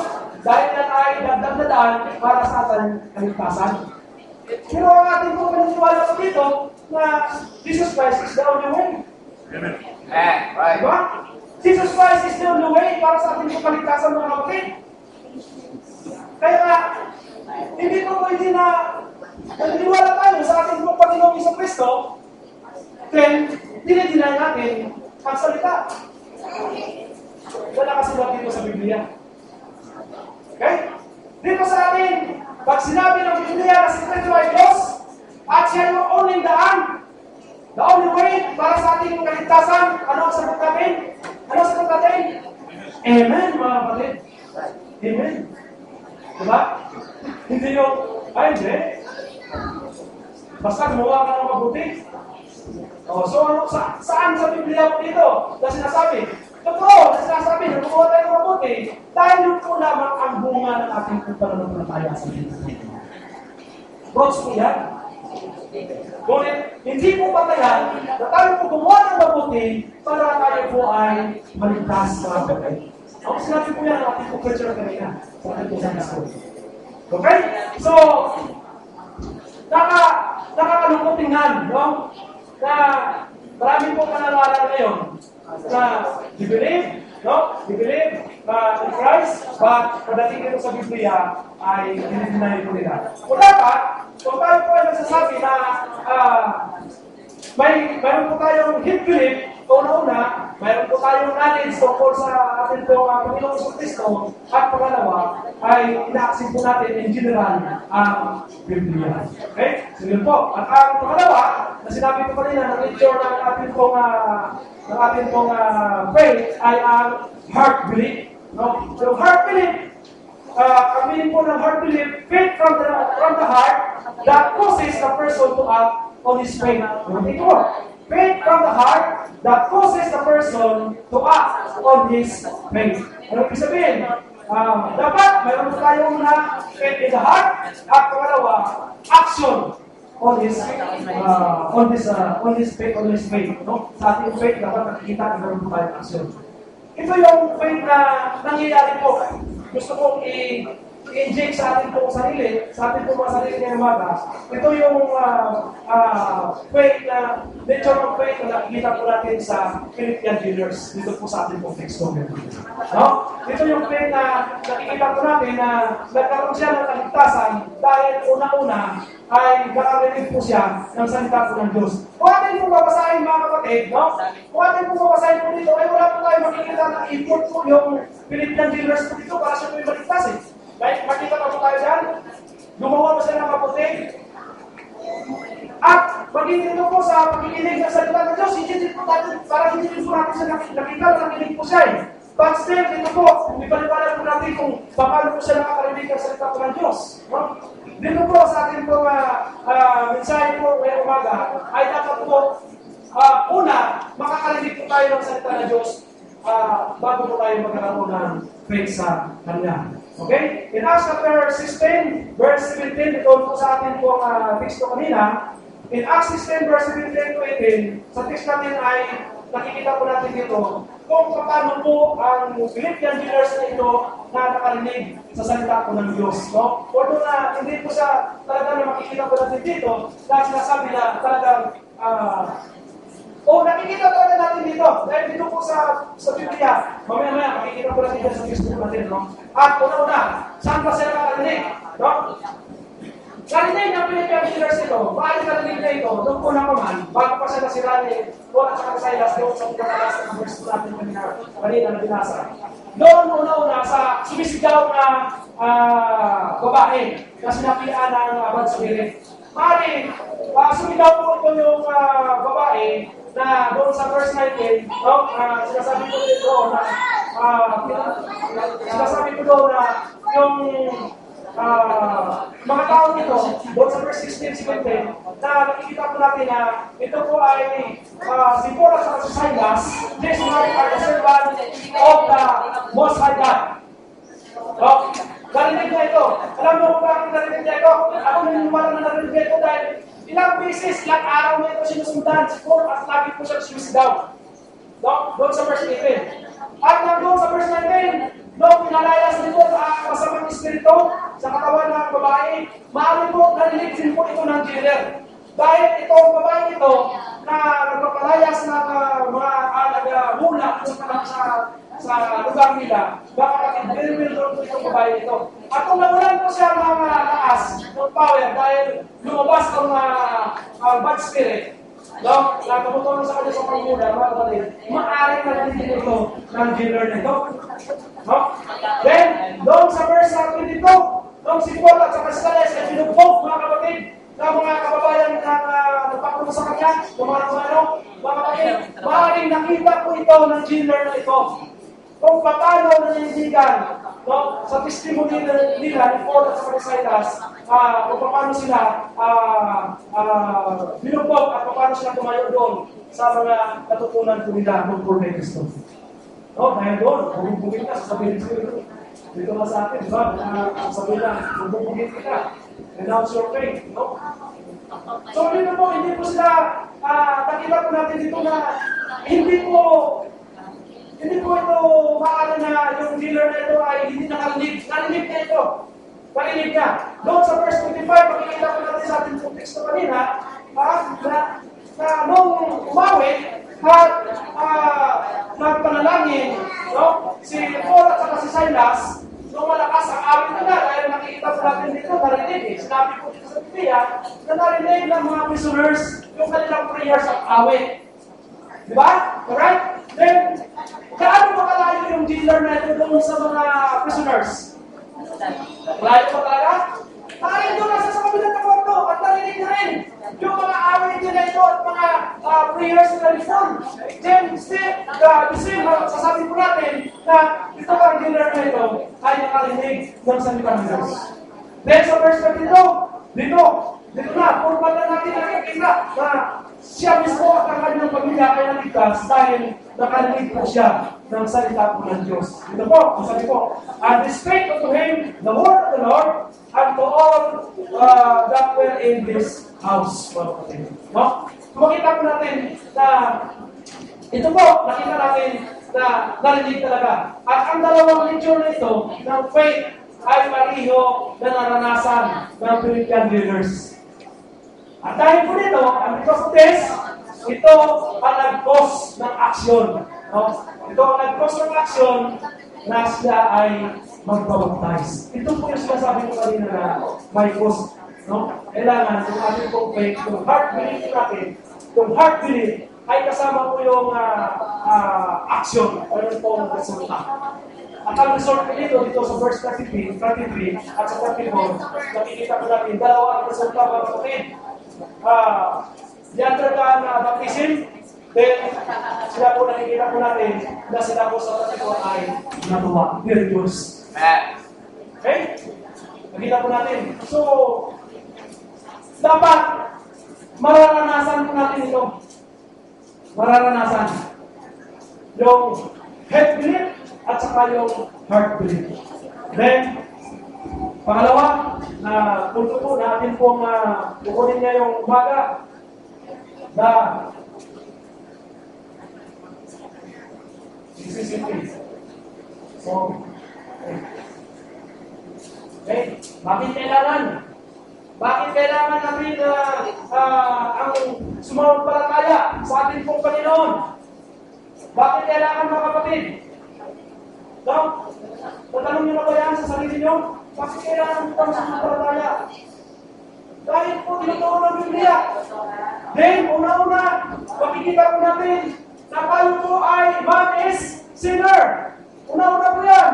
Speaker 1: Dahil yan ay dagdag na daan para sa ating kaligtasan. Pero ang ating po paniniwala ko dito na Jesus Christ is the only way.
Speaker 2: Amen. Right.
Speaker 1: Diba? Jesus Christ is the only way para sa ating kaligtasan, mga kapatid. Kaya nga, hindi po pwede na naniniwala tayo sa ating Panginoong Hesus Kristo, then, dinidinay natin ang salita. Wala nakasulat dito sa Biblia. Okay? Dito sa atin, pag sinabi ng Biblia na si Kristo ay Diyos, at siya yung only daan, the only way para sa ating kaligtasan, ano ang sagot natin? Ano ang sagot natin? Amen, mga kapatid. Amen. Diba? Hindi yung, ay hindi. Basta gumawa ka ng mabuti. So, saan sa Biblia po dito na sinasabi? Totoo, na sinasabi na gumawa tayo ng mabuti dahil yun po lamang ang bunga ng ating pananampalataya sa Biblia. Bros po yan. Ngunit, hindi po patayan na tayo po gumawa ng mabuti para tayo po ay maligtas mga kapatid. Ako sinabi po yan ang ating po preacher kanina sa ating po Sunday school. Okay? So, nakakalungkot tingnan, no? Na marami po pananawalan ngayon na you believe, no? You believe in Christ, but pagdating dito sa Biblia ay dinideny po nila. Kung dapat, kung tayo po ay nagsasabi na mayroon po tayong hip belief, una-una, mayroon po tayong knowledge tungkol sa ating po Panginoong Hesus Kristo, at pangalawa ay ina-accept po natin in general ang Biblia. Okay? So yun po. At ang pangalawa, na sinabi ko kanina, na nature ng ating pong faith ay ang heart belief. No? So heart belief, ang meaning po ng heart belief, faith from the heart that causes the person to act on his faith. Ito, faith from the heart that causes the person to act on his faith. Ano ibig sabihin? Dapat mayroon tayong faith in the heart at pangalawa, action on his faith. No? Sa ating faith, dapat nakikita na mayroon tayong action. Ito yung faith na nangyayari po. Gusto kong i-inject sa ating pong sarili, sa ating pong mga sarili ng umaga. Ito yung faith na, nature of faith na nakikita po natin sa Philippian jailer's dito po sa ating pong texto. No? Ito yung faith na nakikita po natin na nagkaroon siya ng kaligtasan dahil una-una ay nakarinig po siya ng salita po ng Diyos. Kung atin po babasahin mga kapatid, no? Kung atin po babasahin po dito, ay wala po tayo makikita na input po yung Philippian jailer's po dito para siya po yung maligtas eh. Right? Makita pa po tayo dyan. Gumawa po siya ng kaputi. At maging dito po sa pakikinig ng salita ng Diyos, hindi po tayo, para hindi po natin siya nakita na nakinig po siya eh. But still, dito po, ipalipalan po natin kung paano po siya nakakarinig ng salita po ng Diyos. No? Dito po sa ating po mensahe po ngayong umaga, ay dapat po, una, makakarinig po tayo ng salita ng Diyos bago po tayo magkakaroon ng faith sa Kanya. Okay? In Acts chapter 16, verse 17, ito po sa atin po teksto kanina. In Acts 16, verse 17 to 18, sa text natin ay nakikita po natin dito kung paano po ang Philippian jailer's na ito na nakarinig sa salita po ng Diyos. No? Although na hindi po siya talaga na makikita po natin dito, dahil sinasabi na talagang nakikita talaga natin dito. Dahil dito po sa Biblia, mamaya-maya, makikita po natin dito sa Facebook natin. No? At una-una, saan pa sila nakarinig? No? Narinig ng Philippian jailer's ito, bakit narinig na ito? Doon po na naman, bago pa siya nasira ni Paul at saka Silas doon sa pagkakalas ng verse natin kanina na binasa. Doon una-una sa sumisigaw na babae na sinapian ng Abad Spirit. Mari, sumigaw po ito yung babae na doon sa verse 19, no? Sinasabi ko dito na sinasabi ko doon na yung mga tao nito, doon sa verse 16, 17, na nakikita po natin na ito po ay si Paul at si Silas, these are the servant of the Most High God. So, narinig na ito. Alam mo kung bakit narinig na ito? Ako naniniwala na narinig na ito dahil ilang beses, ilang araw na ito sinusundan si Paul at lagi po siya sumisigaw. Doon sa verse 18. At nandun sa verse 19, nung pinalayas nito sa masamang espiritu sa katawan ng babae, maaari po narinig din po ito ng jailer. Dahil itong babae ito na nagpapalayas ng mga nag-mula sa lugar nila, baka nag-bilbil doon po itong babae ito. At kung nawalan po siya ng lakas, ng power, dahil lumabas ang bad spirit, no? Tumutulong sa kanya sa pangmula, mga kapatid, maaaring narinig ito ng jailer nito. No? Then, doon sa verse 22, nung si Paul at sa Silas ay pinugbog, mga kapatid, ng mga kababayan na nagpakulo sa kanya, ng mga kapatid, maaaring nakita po ito ng jailer na ito. Kung paano nanindigan, no, sa testimony nila ni Paul at sa Silas, kung paano sila binugbog at paano sila tumayo doon sa mga natutunan po nila ng Paul kay Kristo. No, dahil doon, bubugin ka, sasabihin ko ito. Dito ka sa atin, di ba? Sabihin lang, bubugin ka. Renounce your faith, no? So dito po, hindi po sila, nakita po natin dito na hindi po ito maaari na yung dealer na ito ay hindi nakarinig. Narinig na ito. Narinig niya. Doon sa verse 25, makikita po natin sa ating context na kanina, na nung umawi, at nagpanalangin, no? Si Paul at saka si Silas, nung malakas ang awit nila, dahil nakikita po natin dito, narinig eh. Sinabi po dito sa Biblia, na narinig ng mga prisoners yung kanilang prayers at awit. Di ba? Alright? Then, gaano ba kalayo yung dealer na ito doon sa mga prisoners? Malayo ba talaga? Tayo doon nasa sa kabilang na kwarto at narinig na rin yung mga awit nila ito at mga prayers na reform. Then, the same, sasabi po natin na ito ang dealer na ito ay nakarinig ng salita ng Diyos. Then, sa verse 22, dito na, formal na natin nakikita na siya mismo at ang kanyang pamilya ay naligtas dahil nakarinig po siya ng salita po ng Diyos. Ito po, ang sabi po, and they spake unto him the word of the Lord and to all that were in this house. No? Makita po natin na ito po, nakita natin na narinig talaga. At ang dalawang lecture na ito ng faith ay pareho na naranasan ng Philippian leaders. At dahil po dito, and because of this, ito ang nag-cause ng aksyon. No? Ito ang nag-cause ng aksyon na siya ay magbabaptize. Ito po yung sinasabi ko kanina na may cause. No? Kailangan yung ating pong faith, yung heart belief natin, yung heart belief ay kasama po yung action o yung pong resulta. At ang result ko dito sa verse 33 at sa 34, nakikita ko natin, dalawa ang resulta para sa atin. Diyantragaan na baptism, then sila po nakikita po natin na sila po sa tatlo ay natuwa, rejoice. Okay? Nakikita po natin. So, dapat mararanasan po natin ito. Mararanasan yung head belief at saka yung heart belief. Then, pangalawa, na punto po natin pong kukunin niya yung umaga na so, okay. Bakit kailangan natin ang sumampalataya sa ating pong Panginoon? Bakit kailangan mga kapatid? No? Tatanong niyo na ba yan sa sarili niyo? Bakit kailangan itong sumampalataya? Dahil po tinuturo ng Biblia. Then, una-una, makikita po natin na tayo po ay man is sinner. Una-una po yan.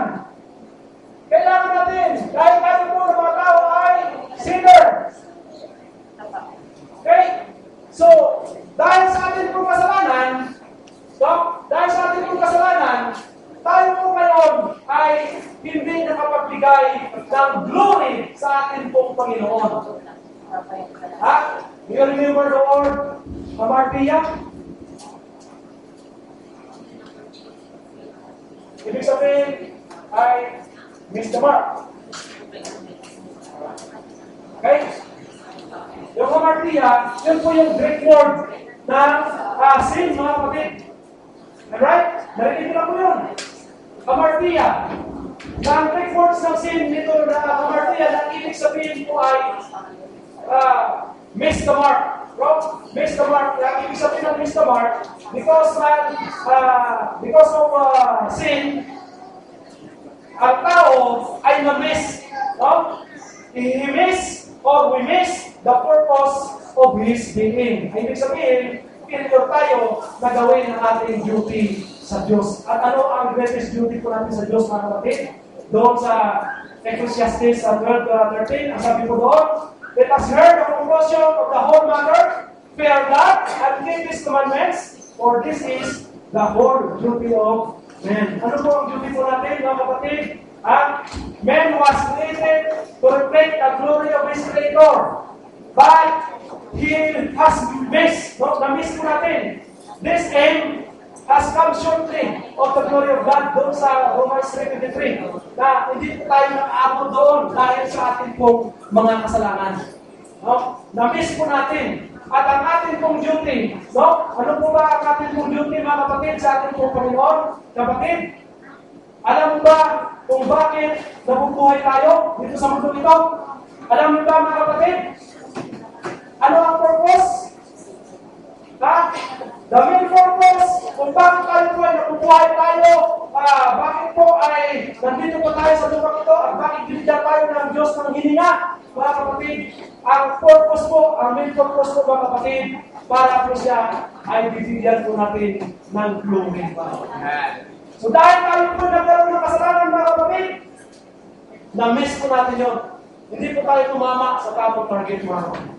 Speaker 1: Kailangan natin, dahil tayo po ng mga tao ay sinner. Okay? So, dahil sa ating pong kasalanan, tayo po ngayon ay hindi nakapagbigay ng glory sa ating pong Panginoon. Ha? Do you remember the word hamartia? Ibig sabihin ay miss the mark. Okay? Yung hamartia, yun po yung Greek word na sin, mga kapatid. Alright? Narinig na po yun. Hamartia. Na ang Greek words ng sin nito na hamartia, na ibig sabihin po ay miss the mark. Miss the mark. Ibig sabihin ng miss the mark because of sin, ang tao ay na-miss. No? He miss or we miss the purpose of his being. Ibig sabihin, pinito tayo na gawin ang ating duty sa Diyos. At ano ang greatest duty po natin sa Diyos, mga kapatid? Doon sa Ecclesiastes 12:13, ang sabi po doon, let us hear the conclusion of the whole matter, fear God and keep His commandments, for this is the whole duty of man. Ano po ang duty po natin, mga kapatid? Man was created to reflect the glory of His Creator. But he has missed, na-miss po natin. This aim has come shortly of the glory of God doon sa Romans 3:23 na hindi po tayo nakaabot doon dahil sa ating pong mga kasalanan. No? Na-miss po natin. At ang ating pong duty, no? Ano po ba ang ating pong duty, mga kapatid, sa ating pong Panginoon? Kapatid, alam mo ba kung bakit nabubuhay tayo dito sa mundo ito? Alam mo ba, mga kapatid? Ano ang purpose? Ha? The main purpose kung bakit tayo po ay nabubuhay tayo, bakit po ay nandito po tayo sa lupa ito, at bakit binigyan tayo ng Diyos ng hininga, mga kapatid, ang purpose po, ang main purpose po, mga kapatid, para po siya ay bibigyan po natin ng glory. So dahil tayo po nagkaroon ng kasalanan, mga kapatid, na-miss po natin yun. Hindi po tayo tumama sa tamang target, mga kapatid.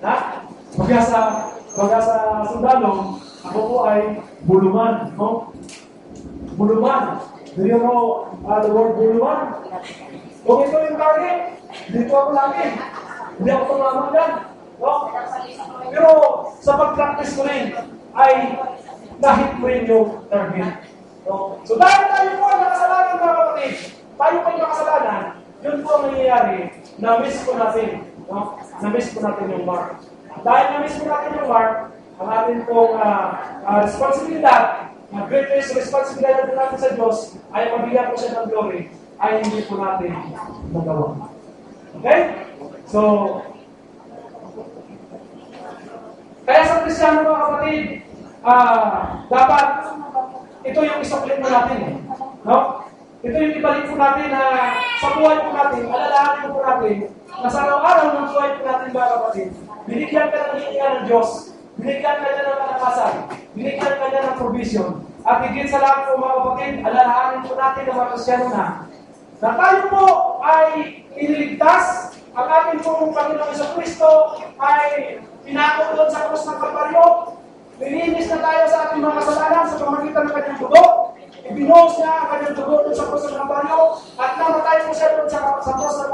Speaker 1: Ha? Baga sa sundalo, ako po ay buluman, no? Buluman. Do you know the word buluman? Kung ito yung target, dito ako lagi. Hindi ako tumama dyan. No? Pero sa pag-practice ko rin, ay nahit ko rin yung target. No? So dahil tayo po ay nakasalanan, mga kapatid, tayo po ay nakasalanan, yun po ang nangyayari, na-miss po natin. No? Na-miss po natin yung mark. Dahil na-miss po natin yung mark, ang ating pong responsibilidad, ang greatest responsibilidad natin sa Diyos, ay mabigyan po siya ng glory, ay hindi po natin nagawa. Okay? So, kaya sa Kristiyano, mga kapatid, dapat, ito yung isuklit mo natin. No? Ito yung ibalik po natin na sa buhay po natin, alalahanin po natin, na sa araw-araw ng buhay po natin, mga kapatid, binigyan ka ng hininga ng Diyos, binigyan ka niya ng kalakasan, binigyan ka niya ng provision, at higit sa lahat po, mga kapatid, alalahanin po natin ng mga Kristiyano na tayo po ay iniligtas, ang ating pong Panginoong Jesucristo ay pinako doon sa krus ng Kalbaryo, nilinis na tayo sa ating mga kasalanan sa pamagitan ng kanyang dugo, ibinuhos niya ang kanyang dugo doon sa krus ng Kalbaryo, at namatay po siya doon sa krus ng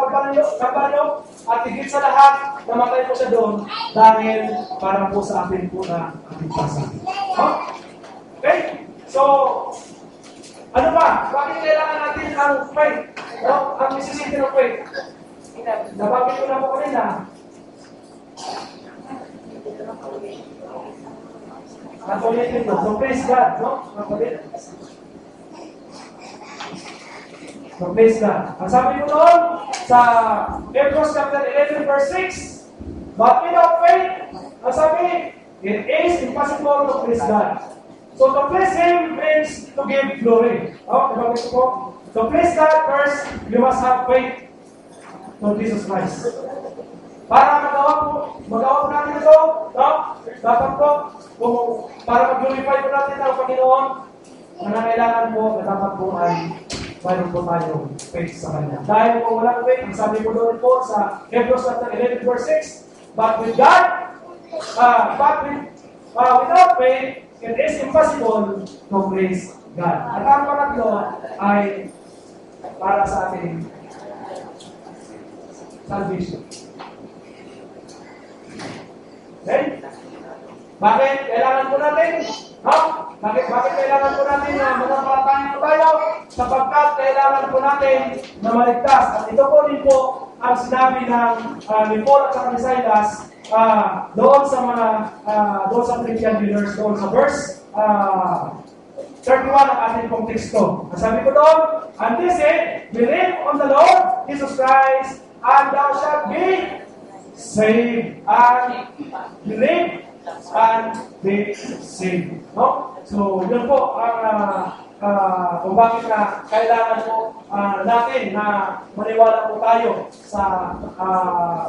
Speaker 1: Kalbaryo, at higit sa lahat, namatay po siya doon dahil para po sa atin po na ating pasa. Okay? So, ano ba? Bakit kailangan natin ang faith? No? Ang necessity ng faith. Nabanggit ko na po kanina. Natulitin mo. So, praise God. No? So, praise God. Ang sabi ko noon sa Hebrews chapter 11 verse 6, but without faith, ang sabi, it is impossible to please God. So to please Him means to give glory. Nabanggit ko po. To please God first, you must have faith to Jesus Christ. Para magawa po natin ito, no? Dapat po, para mag-glorify po natin ang Panginoon, nangangailangan po na dapat po ay mayroon po tayong faith sa Kanya. Dahil kung walang faith, ang sabi po doon po sa Hebrews 11 verse 6, but with God, without faith, it is impossible to please God. At ang pangatlo ay para sa ating salvation. Okay? Bakit kailangan po natin? No? Bakit kailangan po natin na manampalataya po tayo? Sapagkat kailangan po natin na maligtas. At ito po din po ang sinabi ng ni Paul at ni Silas doon sa Philippian believers, doon sa verse 31 ang ating pong teksto. Sabi ko doon, and this said, believe on the Lord Jesus Christ, and thou shalt be saved. And believe and be saved. No? So, yun po ang kung bakit na kailangan po natin na maniwala po tayo sa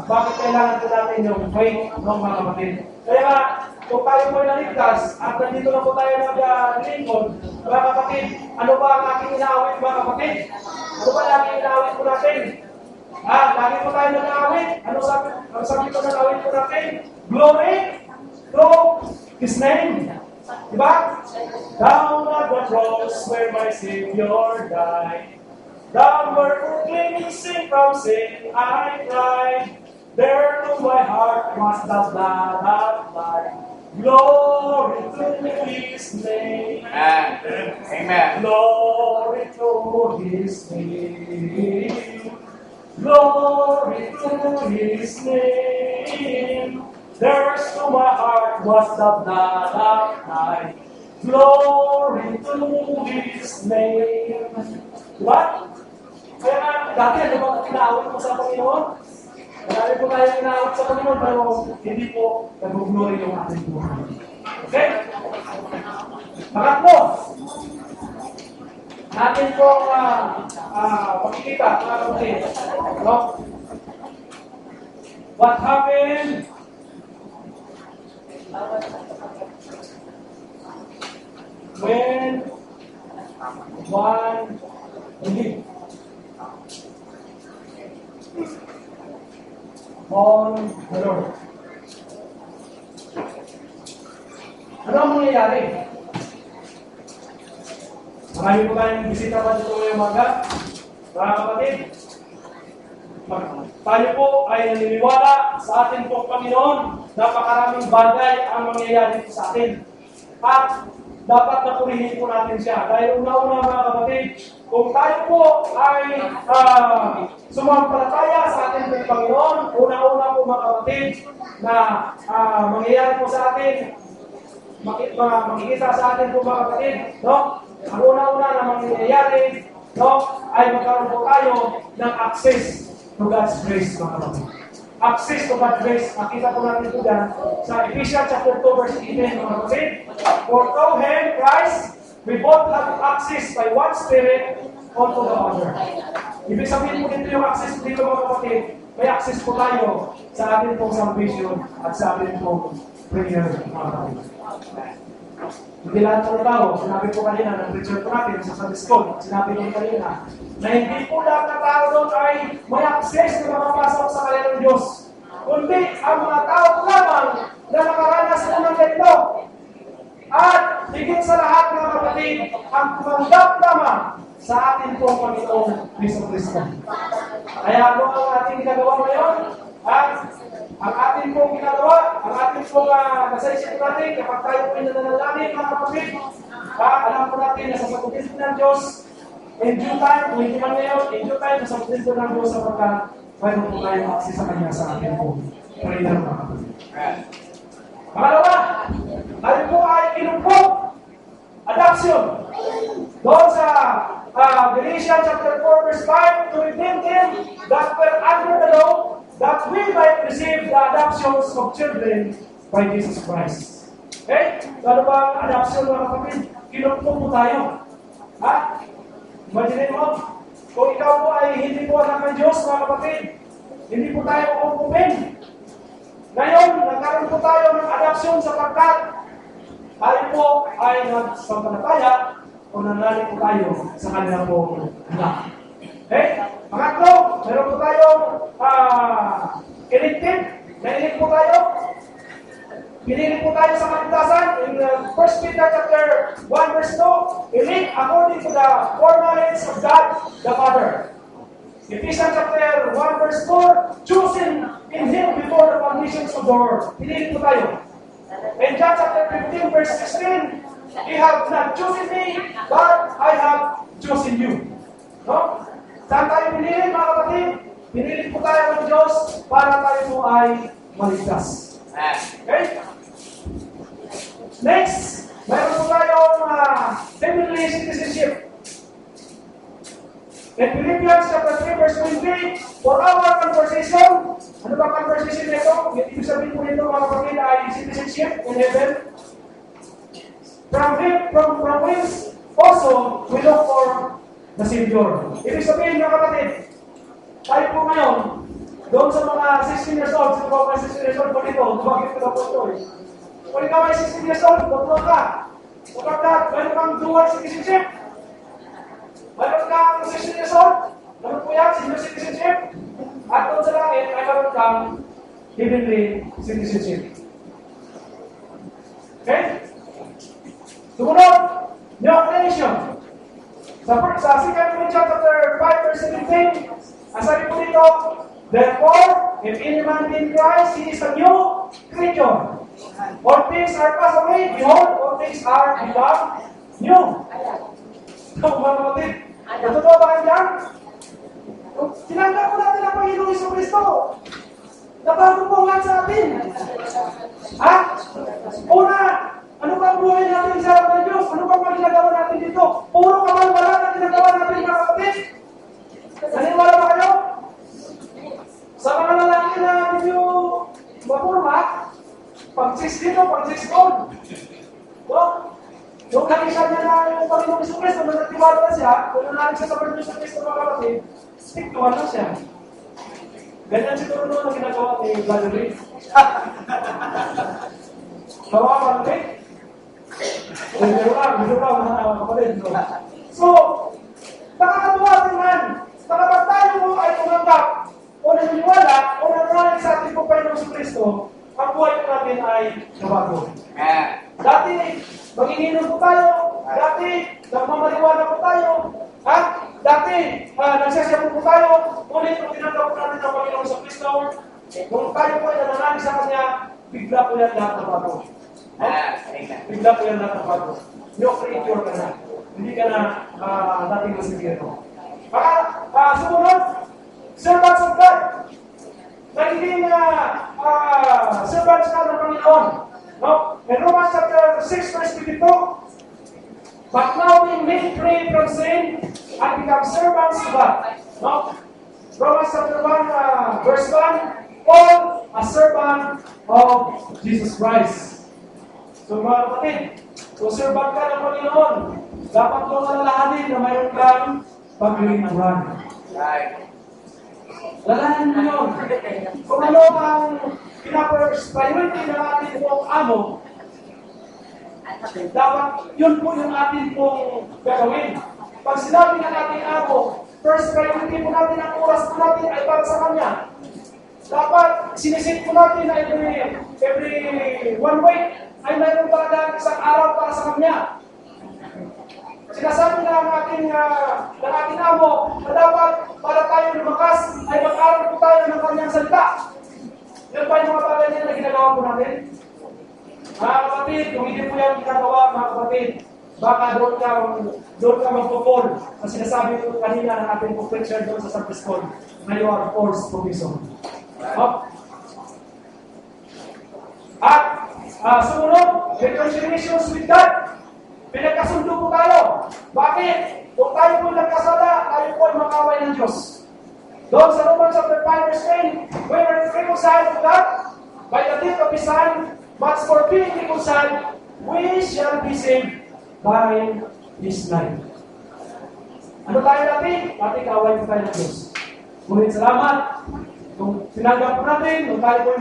Speaker 1: bakit kailangan po natin yung faith ng mga kapatid. Kaya nga, kung tayo po naligtas at nandito na po tayo nag-lingkod, mga kapatid, ano ba ang aking inaawit, mga kapatid? Ano ba laging inaawit po natin? Lagi po tayo nag-aawit. Ano sabi ko nag-aawit po natin? Glory to His name. Diba? Down at the cross where my Savior died, downward cleansing from sin I cried, there to my heart was the blood of life. Glory to His name.
Speaker 2: Amen.
Speaker 1: Glory to His name. Glory to His name. There's to my heart was the blood of night. Glory to His name. Diba? Kaya nga, dati ano bang inaawit mo sa Panginoon? Marami po tayo inaawit sa Panginoon, pero hindi po nag-glory yung ating buhay. Okay? Pangatlo, natin pong makikita, mga kapatid, no? What happened when one believed on the Lord? Ano ang mangyayari? Marami po tayong bisita pa dito ngayong umaga. Mga kapatid, tayo po ay naniniwala sa ating pong Panginoon. Napakaraming bagay ang mangyayari sa atin. At dapat napurihin po natin siya. Dahil una-una mga kapatid, kung tayo po ay sumampalataya sa ating pong Panginoon, una-una po mga kapatid na mangyayari po sa atin, makikita sa atin po mga kapatid, no? Ang una-una na mangyayari, no, ay magkaroon po tayo ng access to God's grace, mga kapatid. Access to God's grace, makita po natin po dyan sa Ephesians chapter 2 verse 18, mga kapatid. For through Him, Christ, we both have access by one Spirit unto the Father. Ibig sabihin po dito yung access dito, mga kapatid, may access po tayo sa ating pong salvation at sa ating pong prayer, mga kapatid. Hindi lahat ng tao, sinabi ko kanina, nag-preacher po natin sa Sunday School, sinabi ko kanina, na hindi po lahat ng tao doon ay may access na makapasok sa kanilang Diyos. Kundi ang mga tao po lamang na nakaranas po ng ganito. At higit sa lahat mga kapatid, ang tumanggap lamang sa atin pong Panginoong Kristo. Kaya ano ang ating ginagawa ngayon? At ang ating pong ginagawa, ang ating pong nasa isip natin, kapag tayo po nananalangin mga kapatid, alam po natin na sasagutin po ng Diyos, in due time, kung hindi man ngayon, in due time, sasagutin po ng Diyos sapagkat mayroon po tayong access sa Kanya sa ating pong prayer mga kapatid. Pangalawa, tayo po ay kinumpok, adoption. Doon sa Galatians chapter 4 verse 5, to redeem them that were under the law, that we might receive the adoptions of children by Jesus Christ. Okay? Ano ba ang adoption mga kapatid? Kinumpok po tayo. Ha? Imagine mo, kung ikaw po ay hindi po anak ng Diyos mga kapatid, hindi po tayo kukumpin. Ngayon, nagkaroon po tayo ng adoption sapagkat tayo po ay nagsampalataya o nanali po tayo sa kanilang po anak. Okay? Pangatlo, meron po tayong elected. Nailig po tayo. Pinili po tayo sa kaligtasan. In 1 Peter chapter 1 verse 2, elect according to the foreknowledge of God the Father. Ephesians chapter 1 verse 4, chosen in Him before the foundations of the world. Pinili po tayo. In John chapter 15 verse 16, you have not chosen me, but I have chosen you. No? Saan tayo pinili mga kapatid? Pinili po tayo ng Diyos para tayo po ay maligtas. Okay? Next, mayroon po tayong heavenly citizenship. In Philippians chapter 3 verse 20, for our conversation, ano ba conversation nito? Ibig sabihin po nito mga kapatid ay citizenship in heaven. From whence also we look for the Savior. Ibig sabihin mga kapatid, tayo po ngayon, doon sa mga 16 years old, sa mga 16 years old po nito, bakit ko na po ito eh. Kung ikaw ay 16 years old, doktor ka. Kapagkat, mayroon kang dual citizenship. Mayroon kang 16 years old, mayroon po yan, senior citizenship. At doon sa langit, ay mayroon kang heavenly citizenship. Okay? Sumunod, new creation. Sa 2 Corinthians chapter 5 verse 17, ang sabi po dito, therefore, if any man be in Christ, he is a new creature. All things are passed away, behold, all things are become new. Ito mga kapatid, natutuwa ba kayo dyan? Tinanggap po natin ang Panginoong Jesucristo. Nabago po nga sa atin. Ha? Una, ano ba ang buhay natin sa harap ng Diyos? Ano ba ang ginagawa natin dito? Puro kamalwala na ginagawa natin mga kapatid. Naniwala ba kayo? Sa mga lalaki na medyo mapurma, pag-6 dito, pag-6 doon. No? Yung nakita niya na yung Panginoong Jesucristo, nung nagtiwala na siya, kung nanalig siya sa Panginoong Jesucristo mga kapatid, stick to one lang siya. Ganyan siguro noon ang ginagawa ni Brother Rick. Kawawa ng Rick. Medyo lang mga kapatid. So, nakakatuwa tingnan. Kapag tayo ay tumanggap o naniniwala o nananalig sa ating Panginoong Jesucristo, ang buhay natin ay nabago. Dati, manginginom po tayo. Dati, nagmamaliwanag po tayo. Dati, nagsasyapo po tayo. Ngunit, kung tinanggap po natin ang Panginoong Jesucristo, kung tayo po ay nananalig sa Kanya, bigla po yan lahat na bago. Bigla po yan lahat na bago. New creature ka na. Hindi ka na dating masigero. Sumunod, servants of God. Nagiging servants ka ng Panginoon. No? In Romans chapter 6, verse 22, but now we may pray from sin and become servants of God. No? Romans chapter 1, verse 1, Paul, a servant of Jesus Christ. So mga kapatid, kung servant ka ng Panginoon, dapat mong alalahanin na mayroon kang paglilingkuran. Lalahanin mo yun. Kung ano ang priority ng ating pong amo, dapat yun po yung ating pong gagawin. Pag sinabi ng ating amo, first priority po natin, ang oras po natin ay para sa Kanya. Dapat sinisit po natin na every 1 week ay mayroon talaga isang araw para sa Kanya. Sinasabi na ng ating amo na dapat para tayo lumakas ay mag-aral po tayo ng Kanyang salita. Yan ba yung mga bagay niya na ginagawa po natin? Mga kapatid, kung hindi po yan ginagawa, mga kapatid, baka doon ka magpo-fall. Ang sinasabi ko kanina ng ating preacher doon sa Sunday School, na you are false provision. At sumunod, reconciliations with God. Pinagkasundo po tayo. Bakit? Kung tayo po nagkasala, tayo po ay makaway ng Diyos. Doon sa Romans chapter 5 verse 10, we were reconciled to God by the death of His Son, but for being reconciled, we shall be saved by His life. Ano tayo natin? Dati kaway po tayo ng Diyos. Ngunit salamat. Kung tinanggap po natin, kung tayo po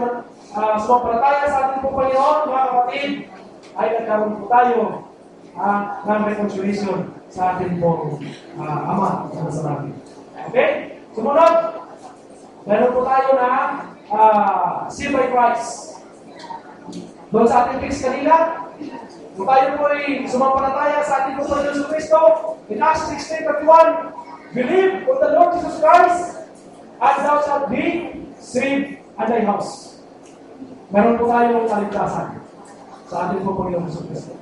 Speaker 1: sumampalataya sa ating po Panginoon, mga kapatid, ay nagkaroon po tayo ng reconciliation sa ating pong Ama na sa langit. Okay? Sumunod, meron po tayo na seal by Christ. Doon sa ating text kanina, kung tayo po ay sumampalataya sa ating Panginoon Jesus Cristo, in Acts 16:31, believe on the Lord Jesus Christ, and thou shalt be saved and thy house. Meron po tayong kaligtasan sa ating Panginoon Jesus Cristo.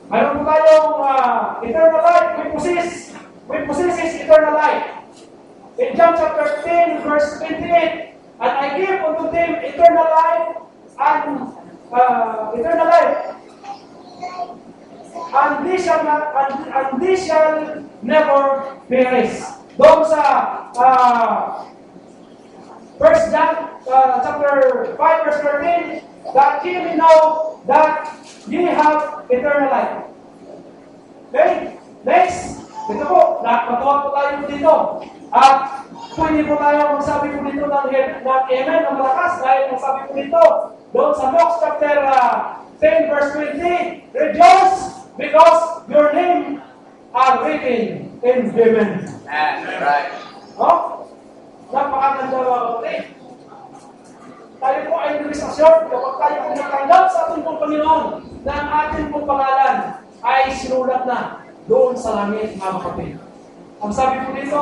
Speaker 1: Meron po tayong eternal life. We possess eternal life. In John chapter 10, verse 28, and I give unto them eternal life and they shall never perish. Doon sa 1 John chapter 5, verse 13, that ye may know that ye have eternal life. Okay? Next, ito po, matuwa po tayo dito. At pwede po tayo magsabi po dito ng amen, ng malakas, dahil magsabi po dito, doon sa Luke chapter 10, verse 20, rejoice because your name are written in heaven.
Speaker 2: Right.
Speaker 1: Oh? Napakaganda mga kapatid. Tayo po ay nabisasyon kapag tayo po natanggap sa ating pong Panginoon na ang ating pong pangalan ay sinulat na doon sa langit, mga kapatid. Ang sabi po dito,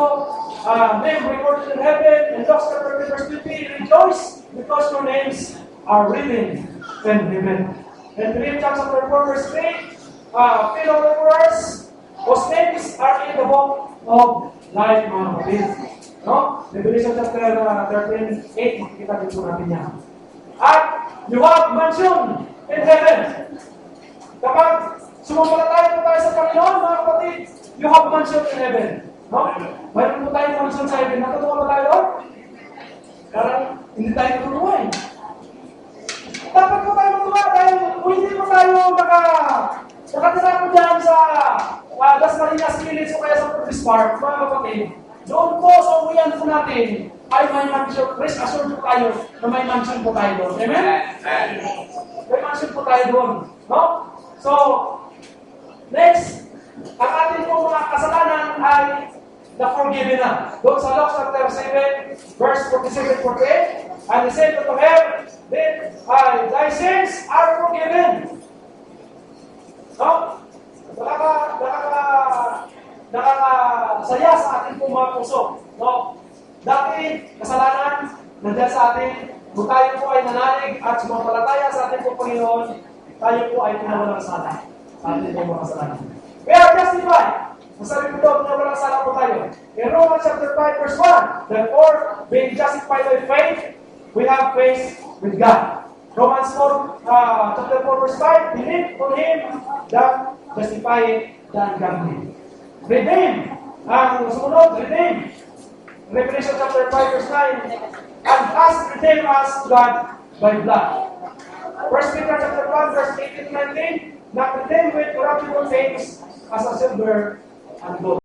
Speaker 1: name recorded in heaven, and Luke chapter 10, verse 20, rejoice because your names are written in heaven. And Philippians chapter 4, verse 3, fellow laborers, whose names are in the book of life, mga kapatid. No? Revelation chapter 13:8, makikita din po natin yan. At you have mansion in heaven. Kapag sumampalataya po tayo sa Panginoon, mga kapatid, you have mansion in heaven. No? Mayroon po tayong mansion sa heaven. Natutuwa ba tayo? Karang hindi tayo tutuwa eh. Dapat po tayo matuwa dahil kung hindi po tayo nakatira po dyan sa Las Marinas Village o kaya sa Purvis Park, mga kapatid, doon po sa uwian po natin ay may mansion. Rest assured po tayo na may mansion po tayo doon. Amen? May mansion po tayo doon. No? So, next, ang ating po mga kasalanan ay na-forgiven na. Doon sa Luke chapter 7, verse 47-48, and he said to her, thy sins are forgiven. No? Nakakasaya sa ating pong mga puso. No? Dati, kasalanan, nandiyan sa atin, kung tayo po ay nanalig at sumampalataya sa ating pong Panginoon, tayo po ay pinawalang sala sa ating pong mga kasalanan. We are justified. Masabi ko doon, pinawalang sala po tayo. In Romans chapter 5, verse 1, therefore, being justified by faith, we have faith with God. Romans 4, chapter 4, verse 5, believe on Him that justified the ungodly. Redeem. Ang sumunod, redeem. Revelation chapter 5, verse 9, and has redeemed us God by blood. 1 Peter chapter 1, verse 18-19, not redeemed with corruptible things as a silver and gold.